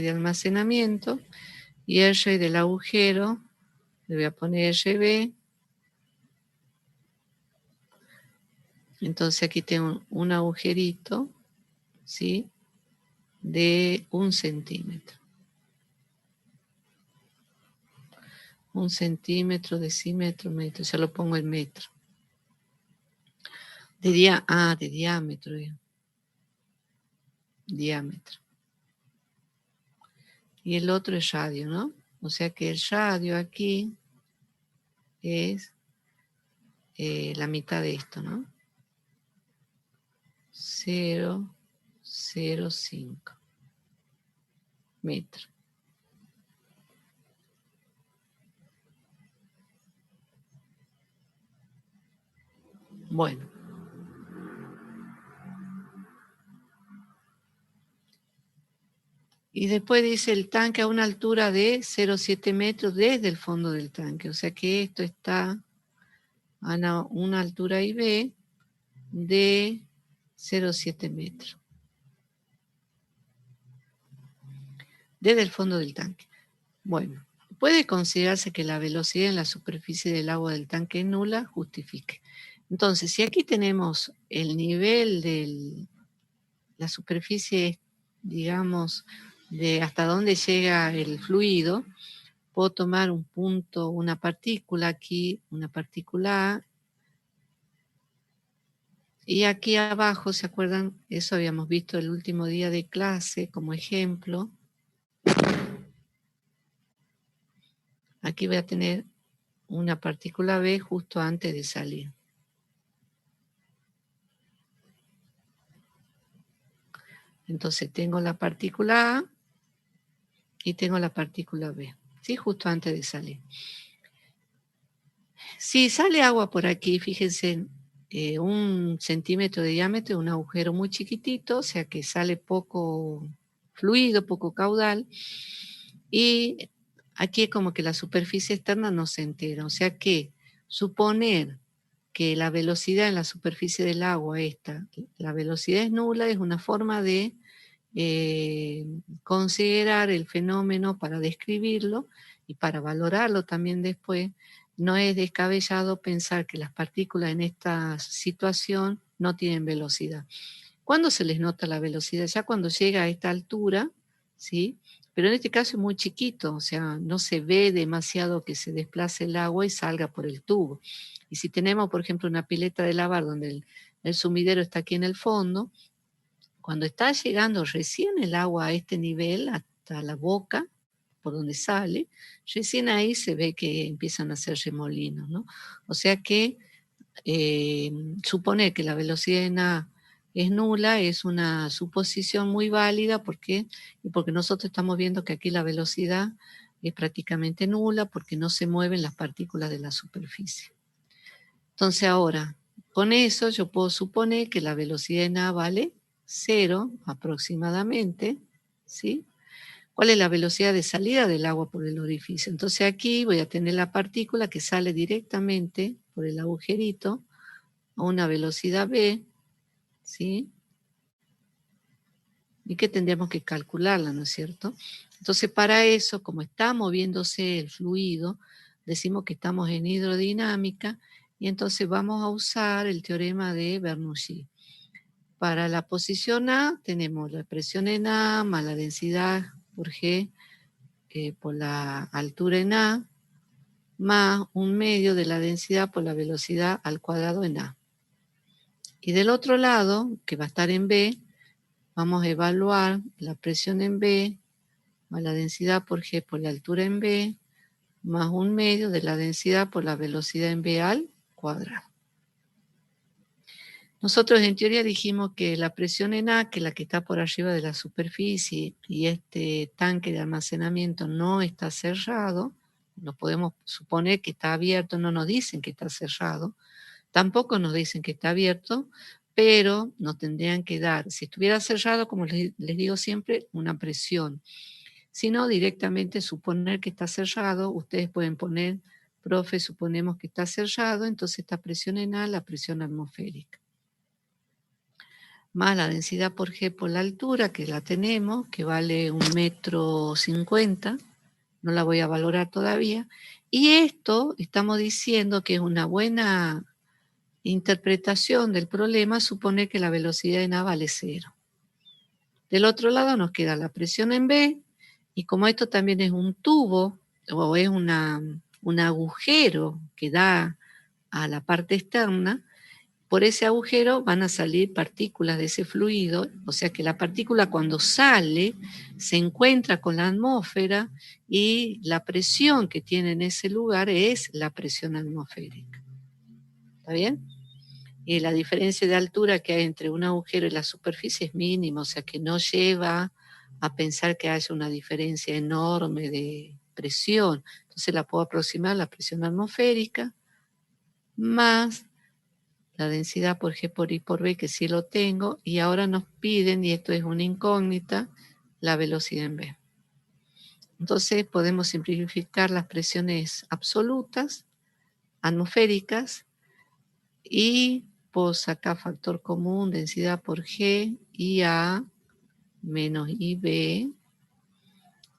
de almacenamiento, y R del agujero, le voy a poner RB. Entonces aquí tengo un agujerito, ¿sí?, de 1 centímetro. 1 centímetro, decímetro, metro, ya lo pongo en metro. De diámetro. Diámetro. Y el otro es radio, ¿no? O sea que el radio aquí es la mitad de esto, ¿no? 0,05 metros. Bueno. Y después dice el tanque a una altura de 0,7 metros desde el fondo del tanque. O sea que esto está a una altura IB de 0,7 metros. Desde el fondo del tanque. Bueno, puede considerarse que la velocidad en la superficie del agua del tanque es nula, justifique. Entonces, si aquí tenemos el nivel de la superficie, digamos, de hasta dónde llega el fluido, puedo tomar un punto, una partícula aquí, una partícula A, y aquí abajo, ¿se acuerdan? Eso habíamos visto el último día de clase como ejemplo. Aquí voy a tener una partícula B justo antes de salir. Entonces tengo la partícula A y tengo la partícula B, ¿sí? Justo antes de salir. Si sale agua por aquí, fíjense, 1 centímetro de diámetro, un agujero muy chiquitito, o sea que sale poco fluido, poco caudal, y aquí es como que la superficie externa no se entera, o sea que suponer que la velocidad en la superficie del agua, la velocidad es nula, es una forma de considerar el fenómeno para describirlo y para valorarlo también después. No es descabellado pensar que las partículas en esta situación no tienen velocidad. ¿Cuándo se les nota la velocidad? Ya cuando llega a esta altura, ¿sí? Pero en este caso es muy chiquito, o sea, no se ve demasiado que se desplace el agua y salga por el tubo. Y si tenemos, por ejemplo, una pileta de lavar donde el sumidero está aquí en el fondo, cuando está llegando recién el agua a este nivel, hasta la boca, por donde sale, recién ahí se ve que empiezan a hacer remolinos, ¿no? O sea que suponer que la velocidad en A es nula es una suposición muy válida porque nosotros estamos viendo que aquí la velocidad es prácticamente nula porque no se mueven las partículas de la superficie. Entonces ahora, con eso yo puedo suponer que la velocidad en A vale 0 aproximadamente, ¿sí? ¿Cuál es la velocidad de salida del agua por el orificio? Entonces aquí voy a tener la partícula que sale directamente por el agujerito a una velocidad v, ¿sí? Y que tendríamos que calcularla, ¿no es cierto? Entonces para eso, como está moviéndose el fluido, decimos que estamos en hidrodinámica y entonces vamos a usar el teorema de Bernoulli. Para la posición A tenemos la presión en A más la densidad por G por la altura en A, más 1/2 de la densidad por la velocidad al cuadrado en A. Y del otro lado, que va a estar en B, vamos a evaluar la presión en B, más la densidad por G por la altura en B, más 1/2 de la densidad por la velocidad en B al cuadrado. Nosotros en teoría dijimos que la presión en A, que es la que está por arriba de la superficie, y este tanque de almacenamiento no está cerrado, no podemos suponer que está abierto, no nos dicen que está cerrado, tampoco nos dicen que está abierto, pero nos tendrían que dar, si estuviera cerrado, como les digo siempre, una presión. Si no, directamente suponer que está cerrado, ustedes pueden poner, profe, suponemos que está cerrado, entonces esta presión en A, la presión atmosférica. más la densidad por G por la altura, que la tenemos, que vale 1,50 m, no la voy a valorar todavía, y esto estamos diciendo que es una buena interpretación del problema, supone que la velocidad en A vale 0. Del otro lado nos queda la presión en B, y como esto también es un tubo, o es un agujero que da a la parte externa, por ese agujero van a salir partículas de ese fluido, o sea que la partícula cuando sale se encuentra con la atmósfera y la presión que tiene en ese lugar es la presión atmosférica. ¿Está bien? Y la diferencia de altura que hay entre un agujero y la superficie es mínima, o sea que no lleva a pensar que haya una diferencia enorme de presión. Entonces la puedo aproximar a la presión atmosférica más la densidad por G por I por B, que sí lo tengo, y ahora nos piden, y esto es una incógnita, la velocidad en B. Entonces podemos simplificar las presiones absolutas, atmosféricas, y puedo sacar factor común, densidad por G, IA menos IB,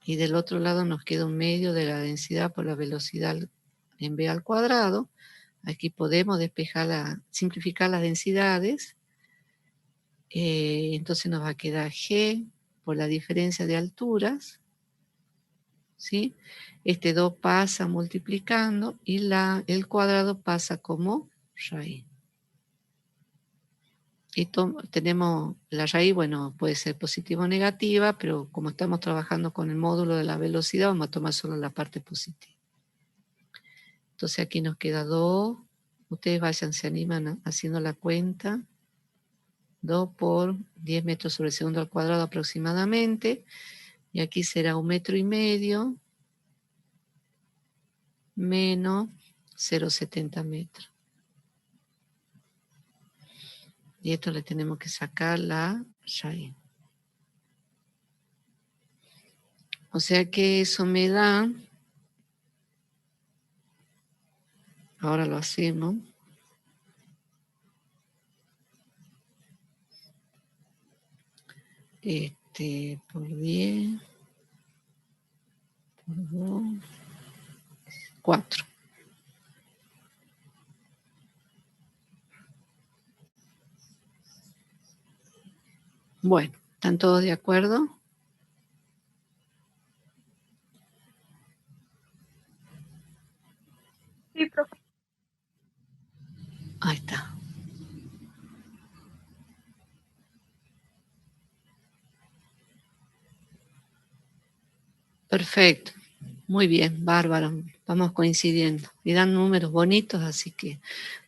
y del otro lado nos queda un medio de la densidad por la velocidad en B al cuadrado. Aquí podemos simplificar las densidades. Entonces nos va a quedar G por la diferencia de alturas, ¿sí? Este 2 pasa multiplicando y el cuadrado pasa como raíz. Y tenemos la raíz, bueno, puede ser positiva o negativa, pero como estamos trabajando con el módulo de la velocidad, vamos a tomar solo la parte positiva. Entonces aquí nos queda 2. Ustedes vayan, se animan haciendo la cuenta. 2 por 10 metros sobre segundo al cuadrado aproximadamente. Y aquí será 1,5 metros menos 0,70 metros. Y esto le tenemos que sacar la raíz. O sea que eso me da, ahora lo hacemos, por 10, por 2, 4. Bueno, ¿están todos de acuerdo? Sí, profe. Ahí está. Perfecto. Muy bien, bárbaro. Vamos coincidiendo. Y dan números bonitos, así que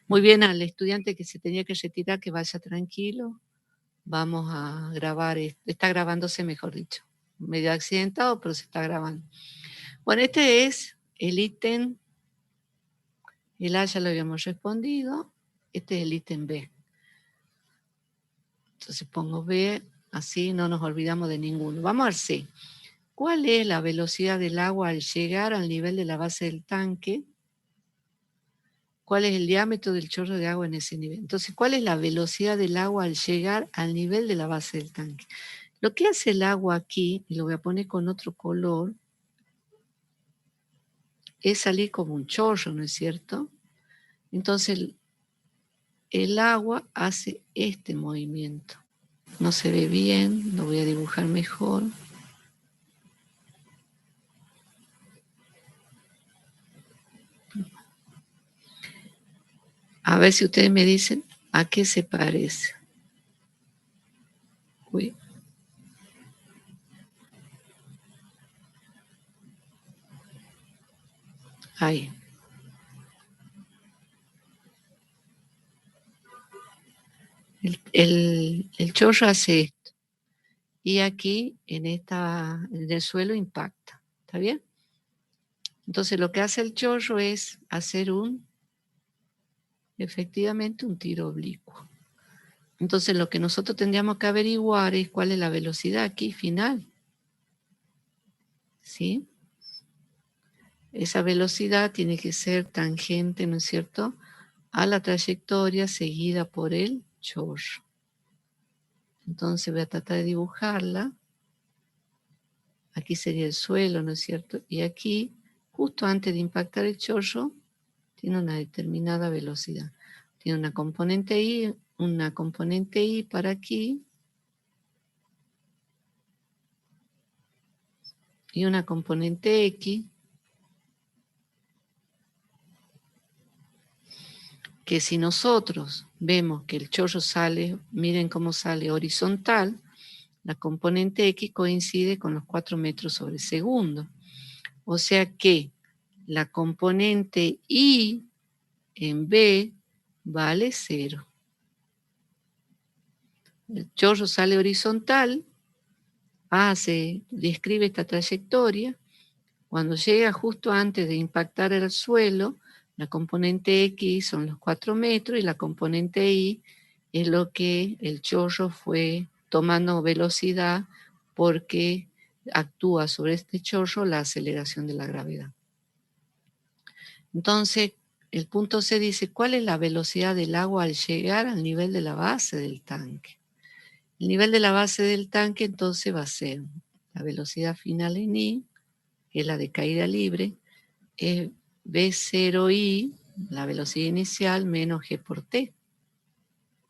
muy bien al estudiante que se tenía que retirar, que vaya tranquilo. Vamos a grabar, está grabándose, mejor dicho. Medio accidentado, pero se está grabando. Bueno, este es el ítem. El A ya lo habíamos respondido. Este es el ítem B. Entonces pongo B, así no nos olvidamos de ninguno. Vamos al C. ¿Cuál es la velocidad del agua al llegar al nivel de la base del tanque? ¿Cuál es el diámetro del chorro de agua en ese nivel? Entonces, ¿cuál es la velocidad del agua al llegar al nivel de la base del tanque? Lo que hace el agua aquí, y lo voy a poner con otro color, es salir como un chorro, ¿no es cierto? Entonces, el agua hace este movimiento. No se ve bien, lo voy a dibujar mejor. A ver si ustedes me dicen a qué se parece. Uy. Ahí. El chorro hace esto. Y aquí, en el suelo, impacta. ¿Está bien? Entonces, lo que hace el chorro es hacer efectivamente un tiro oblicuo. Entonces, lo que nosotros tendríamos que averiguar es cuál es la velocidad aquí final. ¿Sí? Esa velocidad tiene que ser tangente, ¿no es cierto?, a la trayectoria seguida por el chorro. Entonces voy a tratar de dibujarla. Aquí sería el suelo, ¿no es cierto? Y aquí, justo antes de impactar el chorro, tiene una determinada velocidad. Tiene una componente I para aquí y una componente X, que si nosotros vemos que el chorro sale, miren cómo sale horizontal, la componente X coincide con los 4 metros sobre segundo. O sea que la componente Y en B vale 0. El chorro sale horizontal, describe esta trayectoria. Cuando llega justo antes de impactar el suelo, la componente X son los 4 metros y la componente Y es lo que el chorro fue tomando velocidad porque actúa sobre este chorro la aceleración de la gravedad. Entonces, el punto C dice, ¿cuál es la velocidad del agua al llegar al nivel de la base del tanque? El nivel de la base del tanque entonces va a ser la velocidad final en I, que es la de caída libre, es V0I, la velocidad inicial, menos G por T.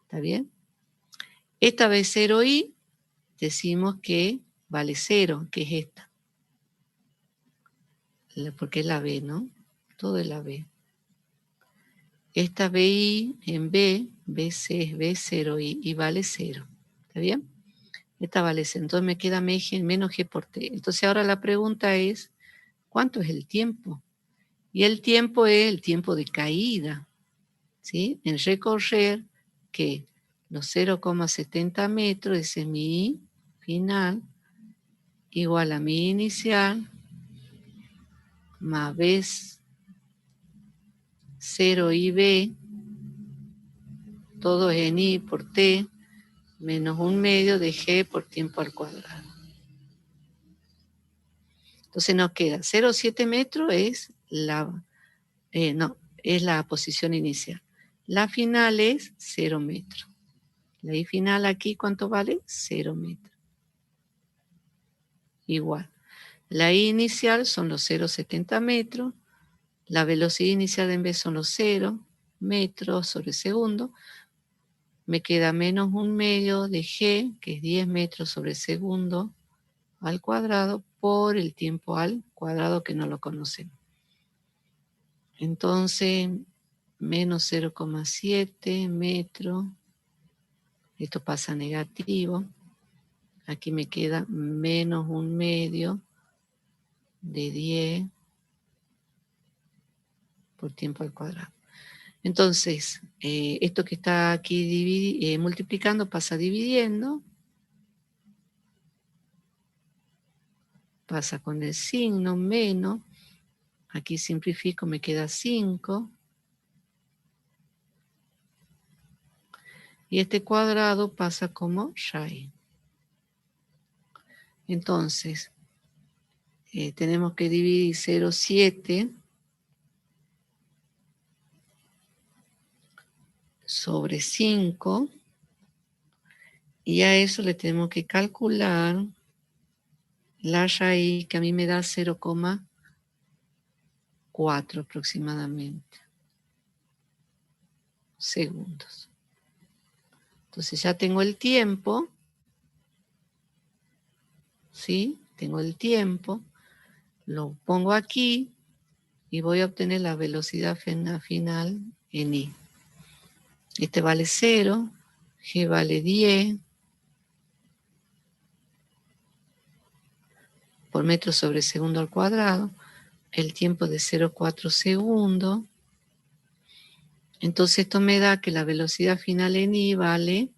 ¿Está bien? Esta V0I decimos que vale 0, que es esta. Porque es la B, ¿no? Todo es la B. Esta BI en B, BC es B0I y vale 0. ¿Está bien? Esta vale 0. Entonces me queda menos G por T. Entonces ahora la pregunta es, ¿cuánto es el tiempo? Y el tiempo es el tiempo de caída, ¿sí? En recorrer que los 0,70 metros, ese es mi I final, igual a mi inicial, más B 0IB, todo es en I por T, menos 1/2 de G por tiempo al cuadrado. Entonces nos queda 0,7 metros es es la posición inicial. La final es 0 metros. La I final aquí, ¿cuánto vale? 0 metros. Igual. La I inicial son los 0,70 metros. La velocidad inicial en B son los 0 metros sobre segundo. Me queda menos 1/2 de G, que es 10 metros sobre segundo al cuadrado, por el tiempo al cuadrado que no lo conocemos. Entonces, menos 0,7 metros. Esto pasa a negativo. Aquí me queda menos 1/2 de 10 por tiempo al cuadrado. Entonces, esto que está aquí multiplicando pasa dividiendo. Pasa con el signo menos. Aquí simplifico, me queda 5. Y este cuadrado pasa como raíz. Entonces, tenemos que dividir 0,7 sobre 5. Y a eso le tenemos que calcular la raíz, que a mí me da 0,4 aproximadamente segundos. Entonces ya tengo el tiempo, ¿sí? Tengo el tiempo, lo pongo aquí y voy a obtener la velocidad final en I. Este vale 0, G vale 10 por metro sobre segundo al cuadrado, el tiempo de 0,4 segundos. Entonces esto me da que la velocidad final en I vale,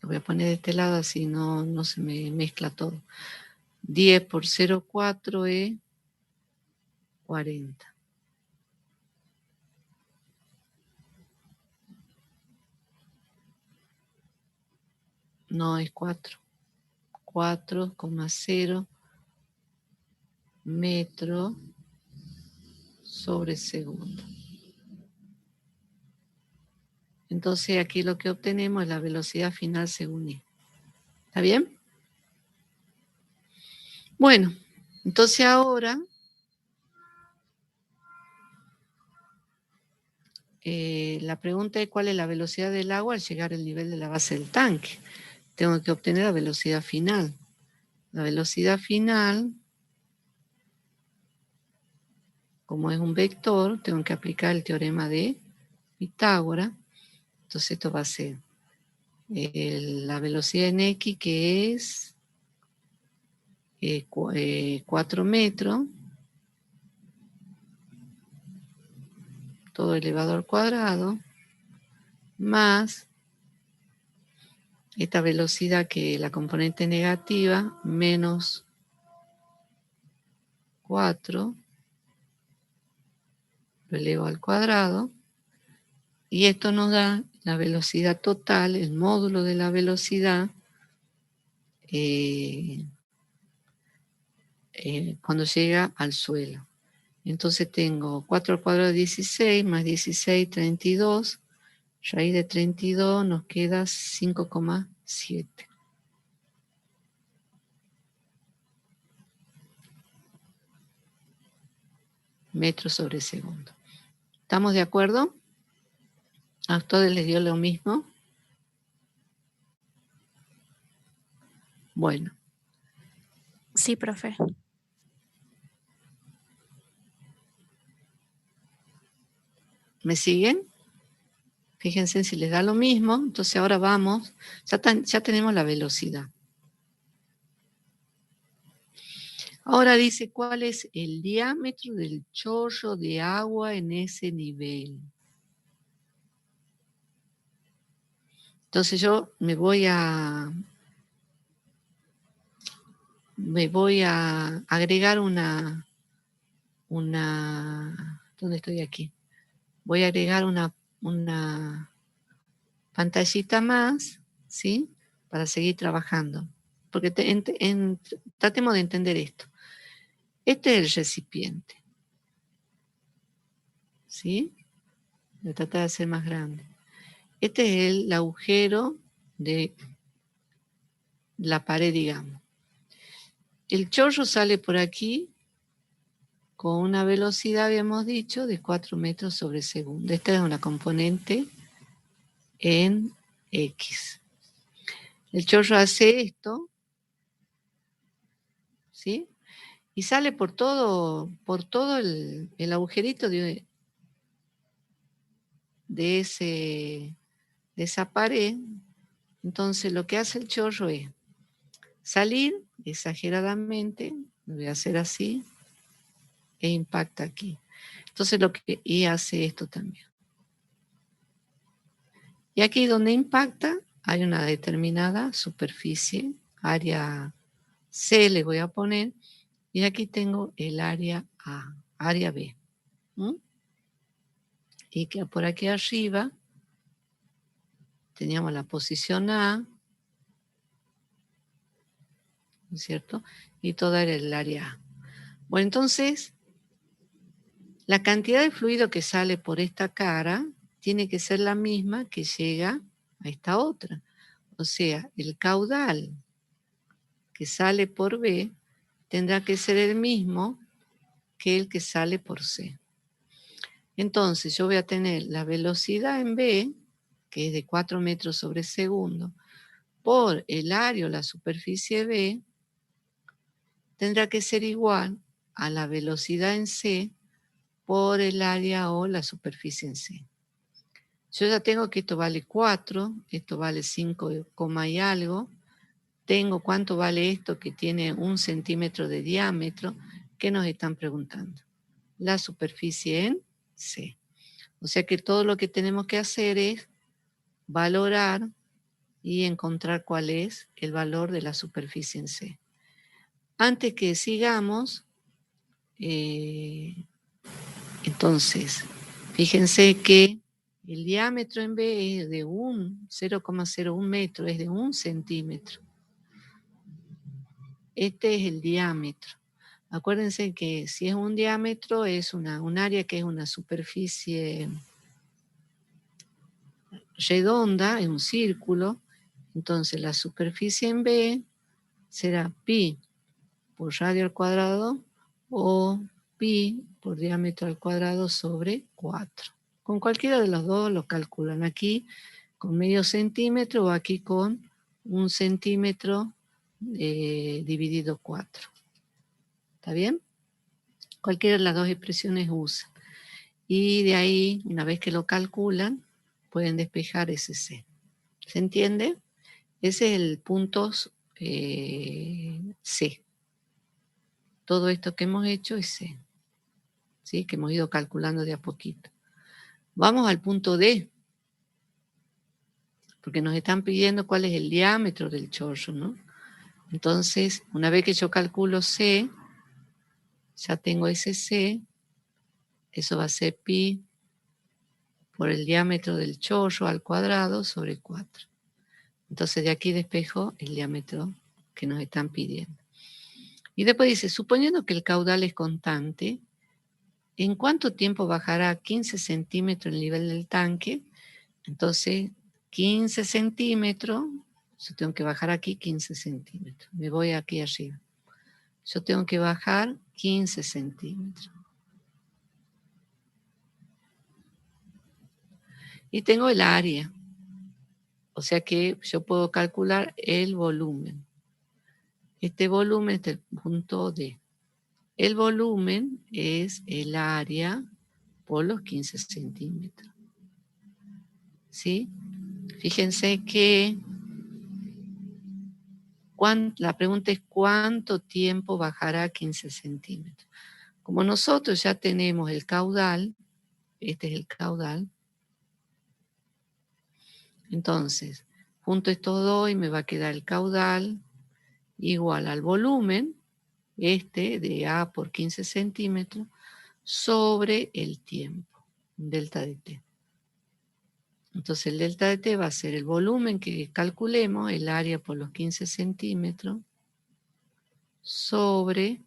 lo voy a poner de este lado así no se me mezcla todo, 10 por 0,4 es 40. No, es 4. 4,0 metros sobre segundo. Entonces aquí lo que obtenemos es la velocidad final según I. ¿Está bien? Bueno, entonces ahora la pregunta es cuál es la velocidad del agua al llegar al nivel de la base del tanque. Tengo que obtener la velocidad final. La velocidad final, como es un vector, tengo que aplicar el teorema de Pitágoras. Entonces esto va a ser la velocidad en X, que es 4 metros, todo elevado al cuadrado, más esta velocidad que es la componente negativa, menos 4, lo elevo al cuadrado, y esto nos da la velocidad total, el módulo de la velocidad, cuando llega al suelo. Entonces tengo 4 al cuadrado de 16, más 16, 32, raíz de 32 nos queda 5,7. Metros sobre segundo. ¿Estamos de acuerdo? ¿A ustedes les dio lo mismo? Bueno. Sí, profe. ¿Me siguen? Fíjense si les da lo mismo. Entonces ahora vamos, ya tenemos la velocidad. Ahora dice cuál es el diámetro del chorro de agua en ese nivel. Entonces yo me voy a agregar una, ¿dónde estoy aquí? Voy a agregar una pantallita más, ¿sí? Para seguir trabajando. Porque tratemos de entender esto. Este es el recipiente, ¿sí? Voy a tratar de hacer más grande. Este es el agujero de la pared, digamos. El chorro sale por aquí con una velocidad, habíamos dicho, de 4 metros sobre segundo. Esta es una componente en X. El chorro hace esto, ¿sí? Y sale por todo el agujerito de esa pared. Entonces lo que hace el chorro es salir exageradamente, lo voy a hacer así, e impacta aquí. Entonces y hace esto también. Y aquí donde impacta hay una determinada superficie, área C le voy a poner, y aquí tengo el área A, área B. Y que por aquí arriba teníamos la posición A, ¿no es cierto? Y toda era el área A. Bueno, entonces, la cantidad de fluido que sale por esta cara tiene que ser la misma que llega a esta otra. O sea, el caudal que sale por B tendrá que ser el mismo que el que sale por C. Entonces, yo voy a tener la velocidad en B, que es de 4 metros sobre segundo, por el área o la superficie B, tendrá que ser igual a la velocidad en C por el área o la superficie en C. Yo ya tengo que esto vale 4, esto vale 5, y algo. Tengo cuánto vale esto que tiene 1 centímetro de diámetro. ¿Qué nos están preguntando? La superficie en C. O sea que todo lo que tenemos que hacer es valorar y encontrar cuál es el valor de la superficie en C. Antes que sigamos, entonces, fíjense que el diámetro en B es de 0,01 metro, es de 1 centímetro. Este es el diámetro. Acuérdense que si es un diámetro es un área que es una superficie redonda, es un círculo, entonces la superficie en B será pi por radio al cuadrado o pi por diámetro al cuadrado sobre 4. Con cualquiera de los dos lo calculan. Aquí con medio centímetro o aquí con 1 centímetro dividido 4. ¿Está bien? Cualquiera de las dos expresiones usa. Y de ahí, una vez que lo calculan, pueden despejar ese C. ¿Se entiende? Ese es el punto C. Todo esto que hemos hecho es C. ¿Sí? Que hemos ido calculando de a poquito. Vamos al punto D. Porque nos están pidiendo cuál es el diámetro del chorro, ¿no? Entonces, una vez que yo calculo C, ya tengo ese C, eso va a ser pi por el diámetro del chorro al cuadrado sobre 4. Entonces de aquí despejo el diámetro que nos están pidiendo. Y después dice, suponiendo que el caudal es constante, ¿en cuánto tiempo bajará 15 centímetros el nivel del tanque? Entonces, 15 centímetros, yo tengo que bajar aquí 15 centímetros. Me voy aquí arriba. Yo tengo que bajar 15 centímetros. Y tengo el área. O sea que yo puedo calcular el volumen. Este volumen es el punto D. El volumen es el área por los 15 centímetros. ¿Sí? Fíjense que la pregunta es ¿cuánto tiempo bajará 15 centímetros? Como nosotros ya tenemos el caudal, este es el caudal, entonces, junto estos dos y me va a quedar el caudal igual al volumen, de A por 15 centímetros, sobre el tiempo, delta de T. Entonces el delta de T va a ser el volumen que calculemos, el área por los 15 centímetros, sobre,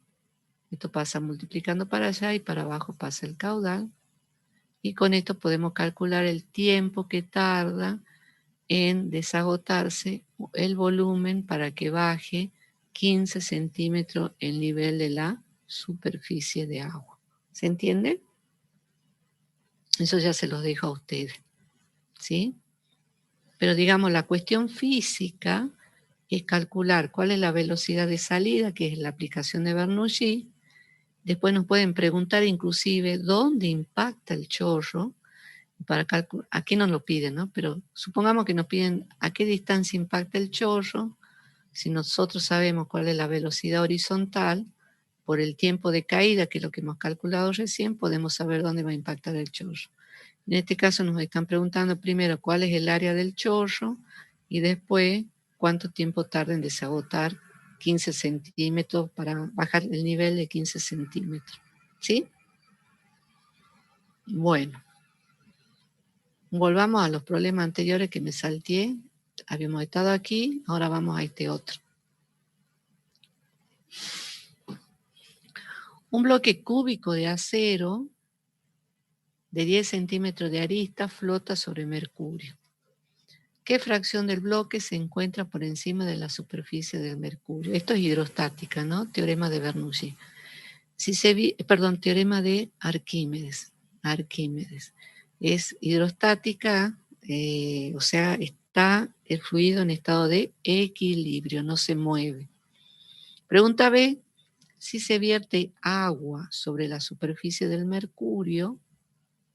esto pasa multiplicando para allá y para abajo pasa el caudal, y con esto podemos calcular el tiempo que tarda en desagotarse el volumen para que baje 15 centímetros el nivel de la superficie de agua. ¿Se entiende? Eso ya se los dejo a ustedes, ¿sí? Pero digamos, la cuestión física es calcular cuál es la velocidad de salida, que es la aplicación de Bernoulli. Después nos pueden preguntar inclusive dónde impacta el chorro. Para calcular, aquí nos lo piden, ¿no? Pero supongamos que nos piden a qué distancia impacta el chorro. Si nosotros sabemos cuál es la velocidad horizontal, por el tiempo de caída, que es lo que hemos calculado recién, podemos saber dónde va a impactar el chorro. En este caso nos están preguntando primero cuál es el área del chorro y después cuánto tiempo tarda en desagotar 15 centímetros para bajar el nivel de 15 centímetros. ¿Sí? Bueno, volvamos a los problemas anteriores que me salteé. Habíamos estado aquí, ahora vamos a este otro. Un bloque cúbico de acero de 10 centímetros de arista flota sobre mercurio. ¿Qué fracción del bloque se encuentra por encima de la superficie del mercurio? Esto es hidrostática, ¿no? Teorema de Bernoulli. Teorema de Arquímedes. Arquímedes. Es hidrostática, o sea, está el fluido en estado de equilibrio, no se mueve. Pregunta B, si se vierte agua sobre la superficie del mercurio,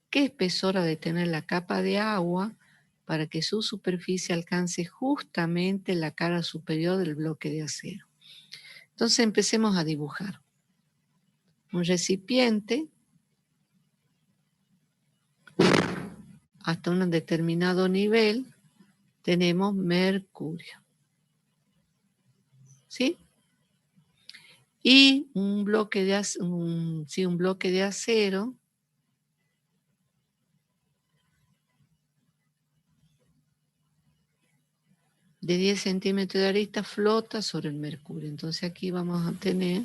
¿qué espesor ha de tener la capa de agua para que su superficie alcance justamente la cara superior del bloque de acero? Entonces empecemos a dibujar. Un recipiente hasta un determinado nivel tenemos mercurio. ¿Sí? Y un bloque de acero de 10 centímetros de arista flota sobre el mercurio. Entonces aquí vamos a tener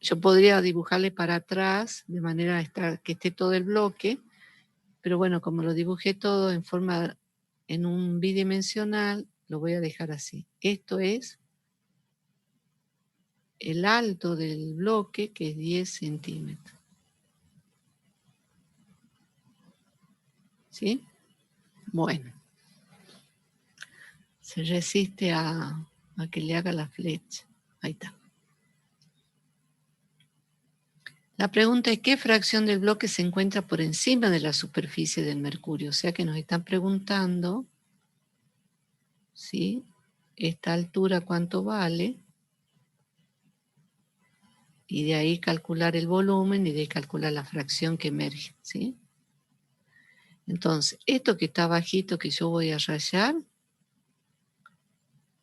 Yo podría dibujarle para atrás, de manera que esté todo el bloque, pero bueno, como lo dibujé todo en un bidimensional, lo voy a dejar así. Esto es el alto del bloque, que es 10 centímetros. ¿Sí? Bueno. Se resiste a que le haga la flecha. Ahí está. La pregunta es, ¿qué fracción del bloque se encuentra por encima de la superficie del mercurio? O sea que nos están preguntando, ¿sí?, esta altura cuánto vale, y de ahí calcular el volumen y de ahí calcular la fracción que emerge, ¿sí? Entonces, esto que está bajito que yo voy a rayar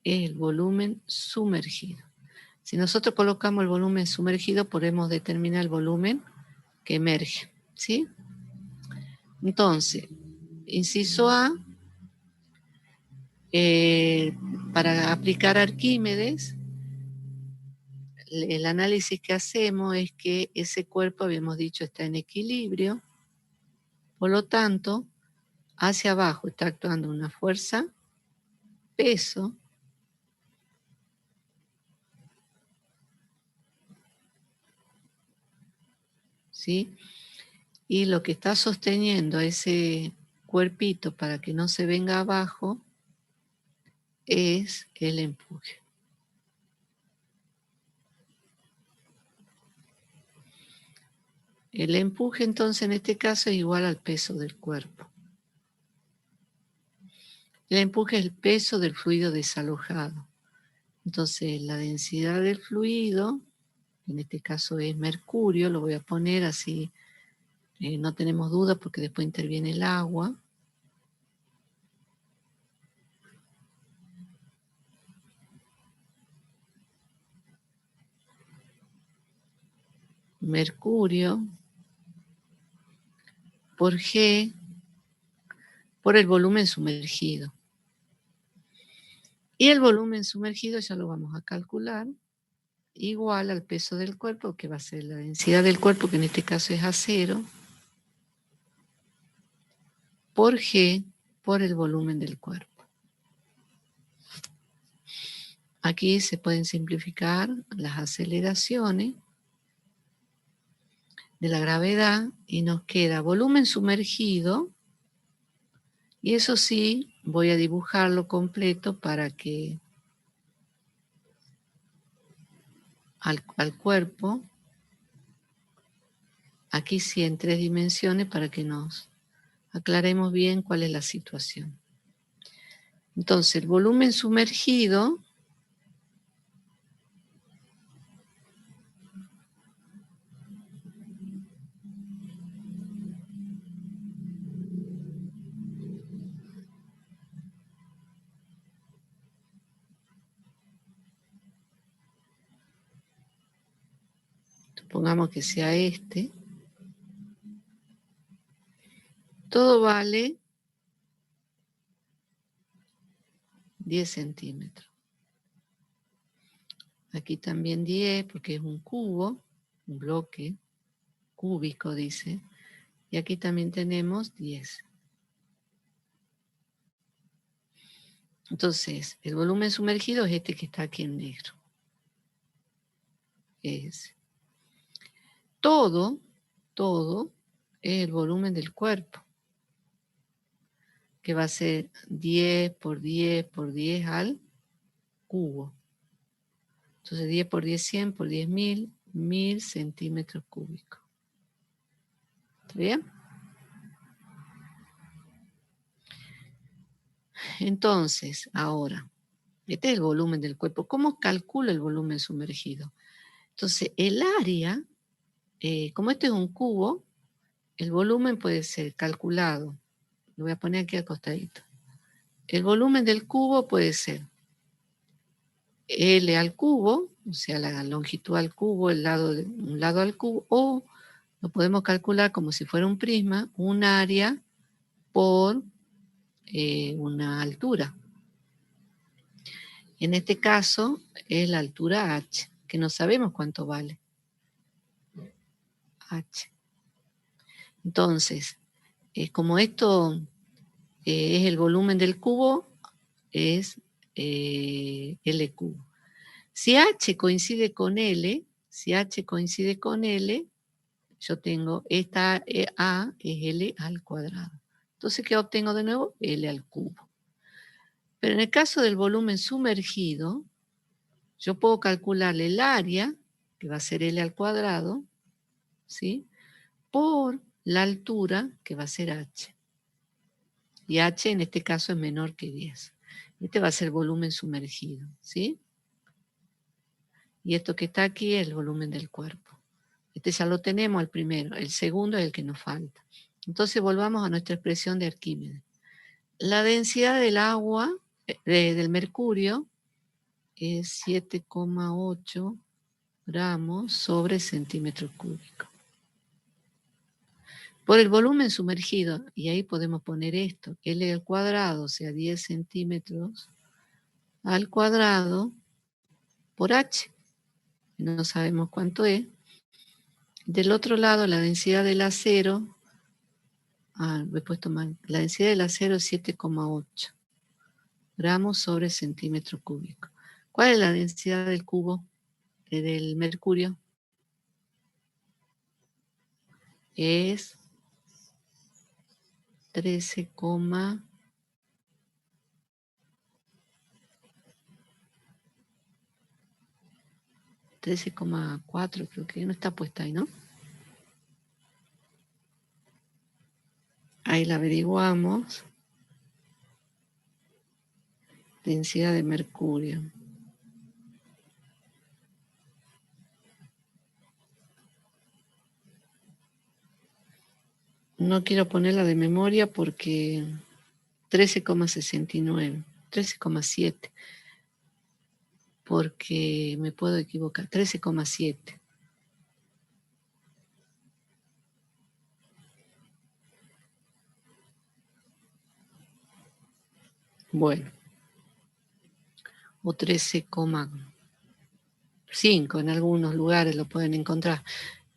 es el volumen sumergido. Si nosotros colocamos el volumen sumergido, podemos determinar el volumen que emerge, ¿sí? Entonces, inciso A, para aplicar Arquímedes, el análisis que hacemos es que ese cuerpo, habíamos dicho, está en equilibrio, por lo tanto, hacia abajo está actuando una fuerza, peso, ¿sí? Y lo que está sosteniendo a ese cuerpito para que no se venga abajo es el empuje. El empuje, entonces, en este caso es igual al peso del cuerpo. El empuje es el peso del fluido desalojado. Entonces, la densidad del fluido, en este caso es mercurio, lo voy a poner así, no tenemos duda porque después interviene el agua. Mercurio por G por el volumen sumergido. Y el volumen sumergido ya lo vamos a calcular, igual al peso del cuerpo, que va a ser la densidad del cuerpo, que en este caso es acero, por G por el volumen del cuerpo. Aquí se pueden simplificar las aceleraciones de la gravedad y nos queda volumen sumergido, y eso sí, voy a dibujarlo completo para que al cuerpo, aquí sí en 3 dimensiones, para que nos aclaremos bien cuál es la situación. Entonces, el volumen sumergido supongamos que sea este, todo vale 10 centímetros. Aquí también 10 porque es un cubo, un bloque cúbico dice, y aquí también tenemos 10. Entonces, el volumen sumergido es este que está aquí en negro. Es todo es el volumen del cuerpo, que va a ser 10 por 10 por 10 al cubo. Entonces 10 por 10, 100 por 10, 1000 centímetros cúbicos. ¿Está bien? Entonces, ahora, este es el volumen del cuerpo. ¿Cómo calculo el volumen sumergido? Entonces, el área, como este es un cubo, el volumen puede ser calculado. Lo voy a poner aquí al costadito. El volumen del cubo puede ser L al cubo, o sea, la longitud al cubo, un lado al cubo, o lo podemos calcular como si fuera un prisma, un área por una altura. En este caso es la altura h, que no sabemos cuánto vale. H. Entonces, como esto es el volumen del cubo, es L cubo. Si H coincide con L, yo tengo esta A es L al cuadrado. Entonces, ¿qué obtengo de nuevo? L al cubo. Pero en el caso del volumen sumergido, yo puedo calcular el área, que va a ser L al cuadrado, ¿sí? Por la altura, que va a ser H. Y H en este caso es menor que 10. Este va a ser el volumen sumergido, ¿sí? Y esto que está aquí es el volumen del cuerpo. Este ya lo tenemos, el primero. El segundo es el que nos falta. Entonces volvamos a nuestra expresión de Arquímedes. La densidad del agua, del mercurio, es 7,8 gramos sobre centímetro cúbico. Por el volumen sumergido, y ahí podemos poner esto, L al cuadrado, o sea, 10 centímetros al cuadrado, por H, no sabemos cuánto es. Del otro lado, la densidad del acero, lo he puesto mal, la densidad del acero es 7,8 gramos sobre centímetro cúbico. ¿Cuál es la densidad del cubo, del mercurio? Es 13,4, creo que no está puesta ahí, ¿no? Ahí la averiguamos. Densidad de mercurio. No quiero ponerla de memoria porque 13,69, 13,7, porque me puedo equivocar, 13,7. Bueno, o 13,5, en algunos lugares lo pueden encontrar.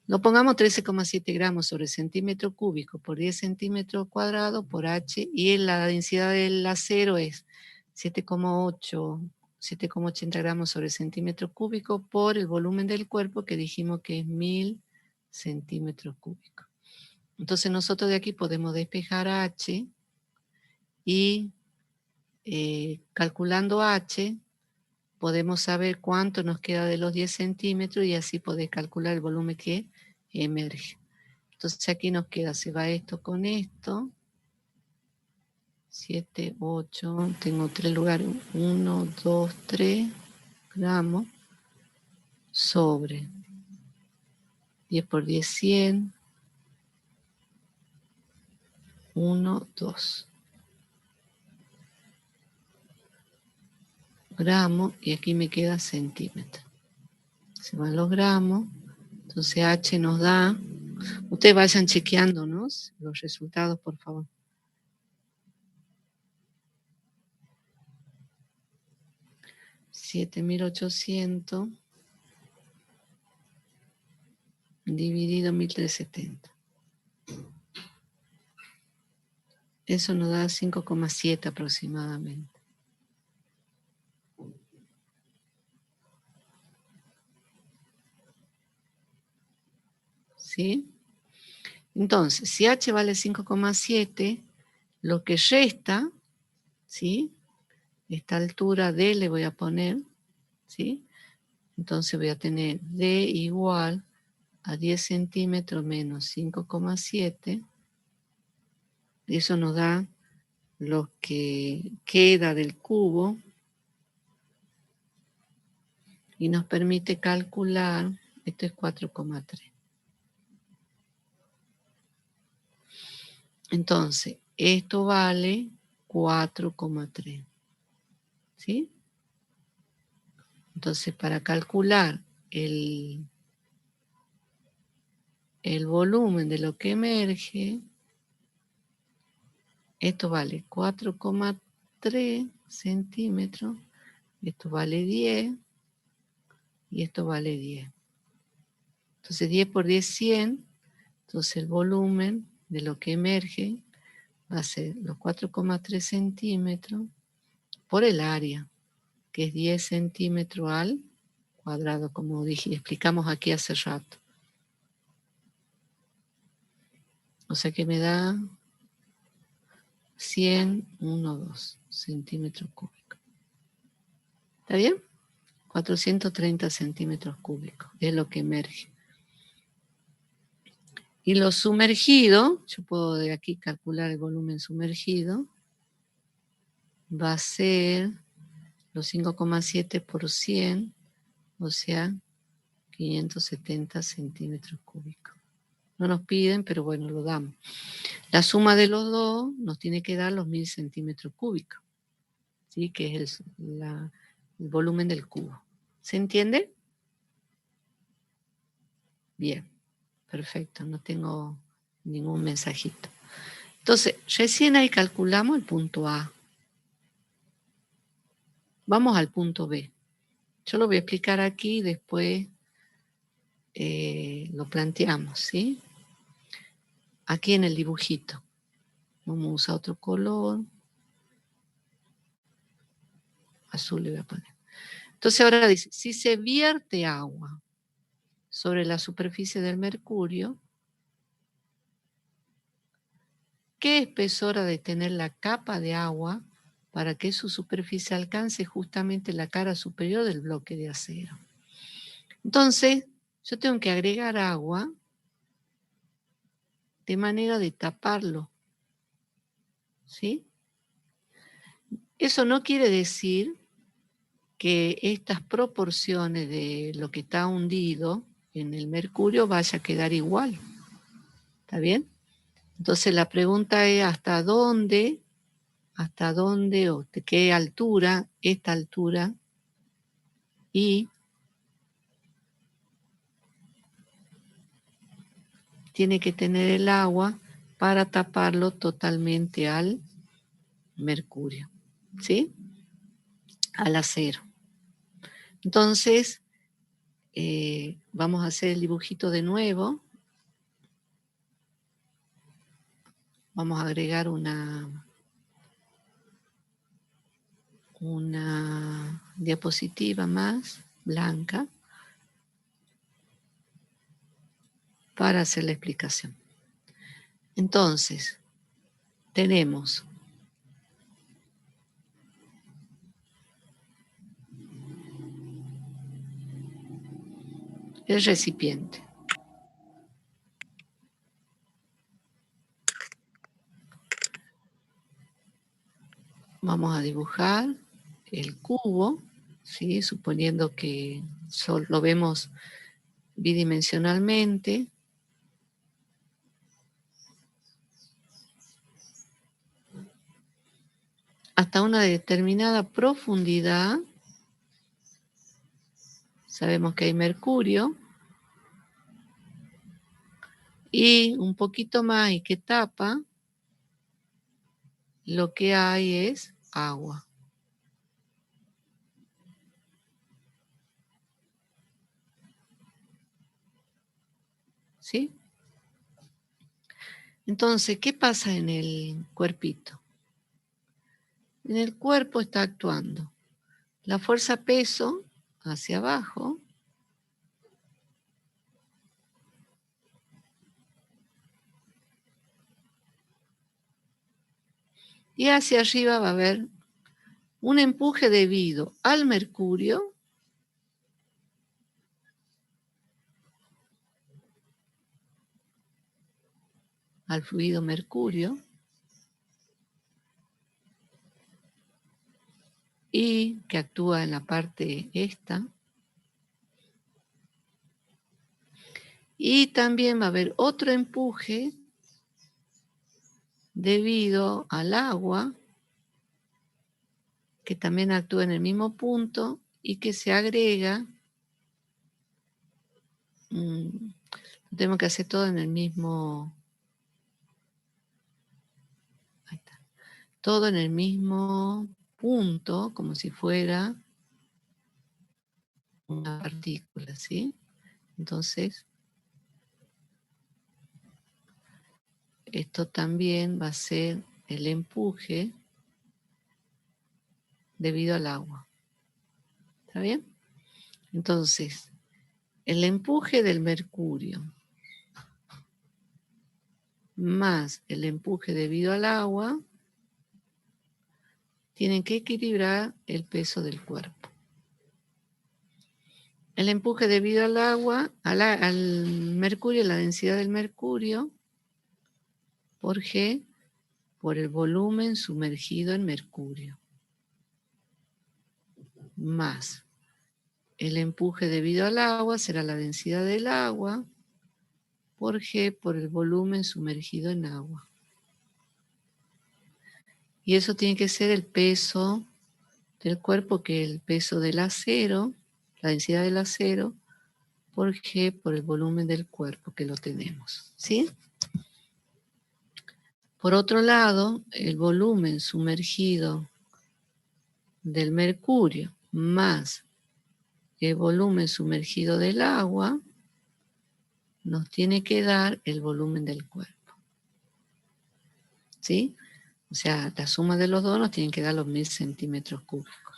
Lo pongamos 13,7 gramos sobre centímetro cúbico por 10 centímetros cuadrados por H, y la densidad del acero es 7,80 gramos sobre centímetro cúbico por el volumen del cuerpo, que dijimos que es 1000 centímetros cúbicos. Entonces nosotros de aquí podemos despejar H y calculando H podemos saber cuánto nos queda de los 10 centímetros y así poder calcular el volumen que emerge. Entonces aquí nos queda, se va esto con esto, 7, 8, tengo 3 lugares, 1, 2, 3 gramos sobre 10 por 10, 100, 1, 2 gramos, y aquí me queda centímetro. Se van los gramos, entonces H nos da, ustedes vayan chequeándonos los resultados, por favor. 7.800 dividido 1.370. Eso nos da 5,7 aproximadamente. ¿Sí? Entonces, si H vale 5,7, lo que resta, ¿sí? Esta altura D le voy a poner, ¿sí? Entonces voy a tener D igual a 10 centímetros menos 5,7. Eso nos da lo que queda del cubo y nos permite calcular, esto es 4,3. Entonces, esto vale 4,3. ¿Sí? Entonces, para calcular el volumen de lo que emerge, esto vale 4,3 centímetros, esto vale 10 y esto vale 10. Entonces 10 por 10, 100, Entonces el volumen de lo que emerge va a ser los 4,3 centímetros por el área, que es 10 centímetros al cuadrado, como dije, explicamos aquí hace rato. O sea que me da 101,2 centímetros cúbicos. ¿Está bien? 430 centímetros cúbicos es lo que emerge. Y lo sumergido, yo puedo de aquí calcular el volumen sumergido, va a ser los 5,7 por 100, o sea, 570 centímetros cúbicos. No nos piden, pero bueno, lo damos. La suma de los dos nos tiene que dar los 1000 centímetros cúbicos, ¿sí? Que es el volumen del cubo. ¿Se entiende? Bien, perfecto, no tengo ningún mensajito. Entonces, recién ahí calculamos el punto A. Vamos al punto B. Yo lo voy a explicar aquí y después lo planteamos, ¿sí? Aquí en el dibujito. Vamos a usar otro color. Azul le voy a poner. Entonces ahora dice, si se vierte agua sobre la superficie del mercurio, ¿qué espesor ha de tener la capa de agua para que su superficie alcance justamente la cara superior del bloque de acero? Entonces, yo tengo que agregar agua de manera de taparlo, ¿sí? Eso no quiere decir que estas proporciones de lo que está hundido en el mercurio vaya a quedar igual. ¿Está bien? Entonces la pregunta es hasta dónde o de qué altura, esta altura, y tiene que tener el agua para taparlo totalmente al mercurio, ¿sí? Al acero. Entonces, vamos a hacer el dibujito de nuevo. Vamos a agregar una diapositiva más blanca para hacer la explicación. Entonces, tenemos el recipiente. Vamos a dibujar el cubo, ¿sí? Suponiendo que lo vemos bidimensionalmente. Hasta una determinada profundidad. Sabemos que hay mercurio. Y un poquito más y que tapa, lo que hay es agua. ¿Sí? Entonces, ¿qué pasa en el cuerpito? En el cuerpo está actuando la fuerza peso hacia abajo, y hacia arriba va a haber un empuje debido al mercurio al fluido mercurio, y que actúa en la parte esta. Y también va a haber otro empuje debido al agua, que también actúa en el mismo punto y que se agrega. Tenemos que hacer todo en el mismo. Ahí está. Todo en el mismo punto, como si fuera una partícula, ¿sí? Entonces, esto también va a ser el empuje debido al agua. ¿Está bien? Entonces, el empuje del mercurio más el empuje debido al agua tienen que equilibrar el peso del cuerpo. El empuje debido al agua, al mercurio, la densidad del mercurio, por G, por el volumen sumergido en mercurio, más el empuje debido al agua será la densidad del agua, por G, por el volumen sumergido en agua. Y eso tiene que ser el peso del cuerpo, que es el peso del acero, la densidad del acero, por G, por el volumen del cuerpo que lo tenemos, ¿sí? Por otro lado, el volumen sumergido del mercurio más el volumen sumergido del agua nos tiene que dar el volumen del cuerpo, ¿sí? O sea, la suma de los dos nos tienen que dar los 1000 centímetros cúbicos.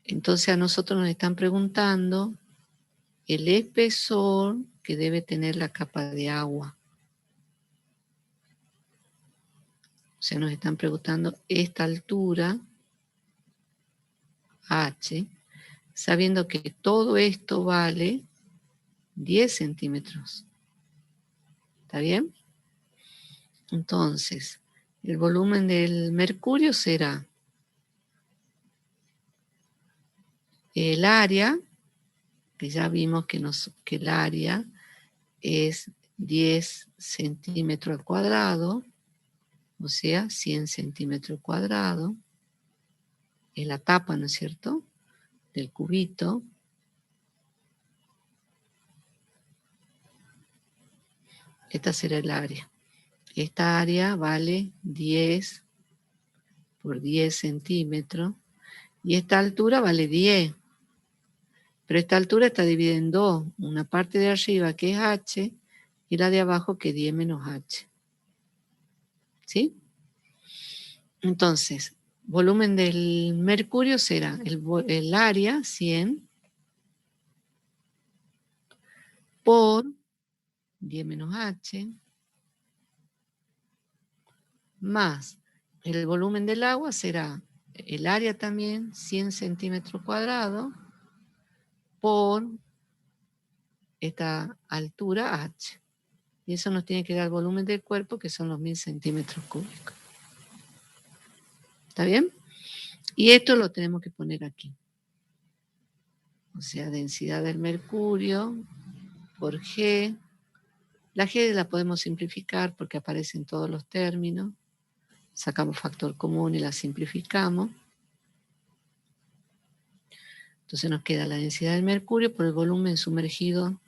Entonces a nosotros nos están preguntando el espesor que debe tener la capa de agua. O sea, nos están preguntando esta altura, H, sabiendo que todo esto vale 10 centímetros. ¿Está bien? Entonces, el volumen del mercurio será el área, que ya vimos que el área es 10 centímetros al cuadrado, o sea, 100 centímetros cuadrados, es la tapa, ¿no es cierto?, del cubito. Esta será el área. Esta área vale 10 por 10 centímetros, y esta altura vale 10. Pero esta altura está dividida en dos, una parte de arriba que es H, y la de abajo que es 10 menos H. ¿Sí? Entonces, volumen del mercurio será el área, 100, por 10 menos H, más el volumen del agua será el área también, 100 centímetros cuadrados, por esta altura H. Y eso nos tiene que dar el volumen del cuerpo, que son los 1000 centímetros cúbicos. ¿Está bien? Y esto lo tenemos que poner aquí. O sea, densidad del mercurio por G. La G la podemos simplificar porque aparecen todos los términos. Sacamos factor común y la simplificamos. Entonces nos queda la densidad del mercurio por el volumen sumergido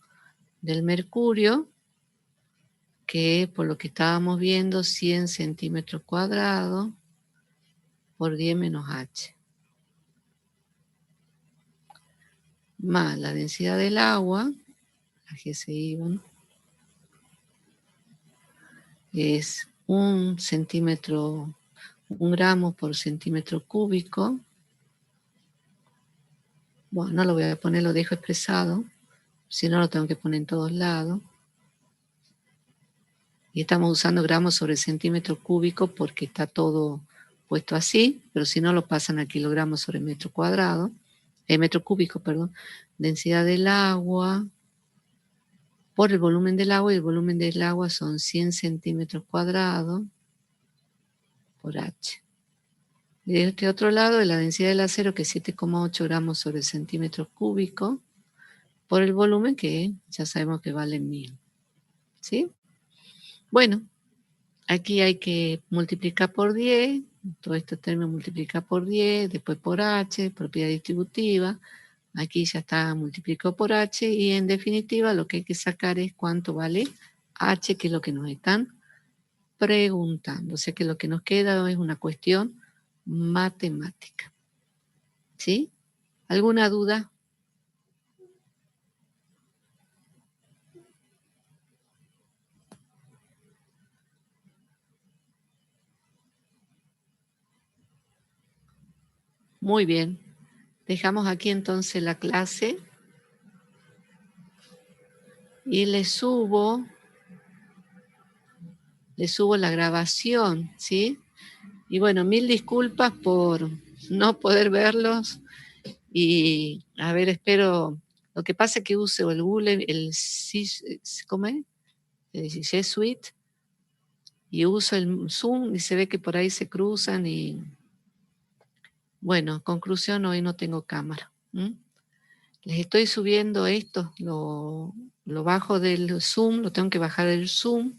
del mercurio, que es, por lo que estábamos viendo, 100 centímetros cuadrados por 10 menos H. Más la densidad del agua, la G se iban, es 1 gramo por centímetro cúbico. Bueno, no lo voy a poner, lo dejo expresado, si no lo tengo que poner en todos lados. Y estamos usando gramos sobre centímetro cúbico porque está todo puesto así, pero si no lo pasan a kilogramos sobre metro cuadrado, metro cúbico, perdón. Densidad del agua por el volumen del agua, y el volumen del agua son 100 centímetros cuadrados por H. Y de este otro lado, de la densidad del acero, que es 7,8 gramos sobre centímetro cúbico, por el volumen, que ya sabemos que vale 1000. ¿Sí? Bueno, aquí hay que multiplicar por 10, todo este término multiplica por 10, después por H, propiedad distributiva. Aquí ya está multiplicado por H, y en definitiva lo que hay que sacar es cuánto vale H, que es lo que nos están preguntando. O sea que lo que nos queda es una cuestión matemática. ¿Sí? ¿Alguna duda? Muy bien. Dejamos aquí entonces la clase. Y le subo la grabación, ¿sí? Y bueno, mil disculpas por no poder verlos. Y a ver, espero. Lo que pasa es que uso el Google, ¿cómo es? El G Suite. Y uso el Zoom y se ve que por ahí se cruzan y bueno, conclusión, hoy no tengo cámara. Les estoy subiendo esto, lo bajo del Zoom, lo tengo que bajar del Zoom,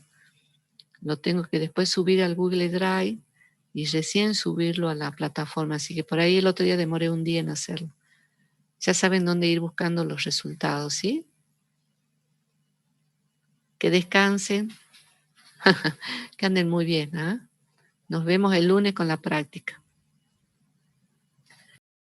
lo tengo que después subir al Google Drive y recién subirlo a la plataforma. Así que por ahí el otro día demoré un día en hacerlo. Ya saben dónde ir buscando los resultados, ¿sí? Que descansen, que anden muy bien, ¿ah? Nos vemos el lunes con la práctica.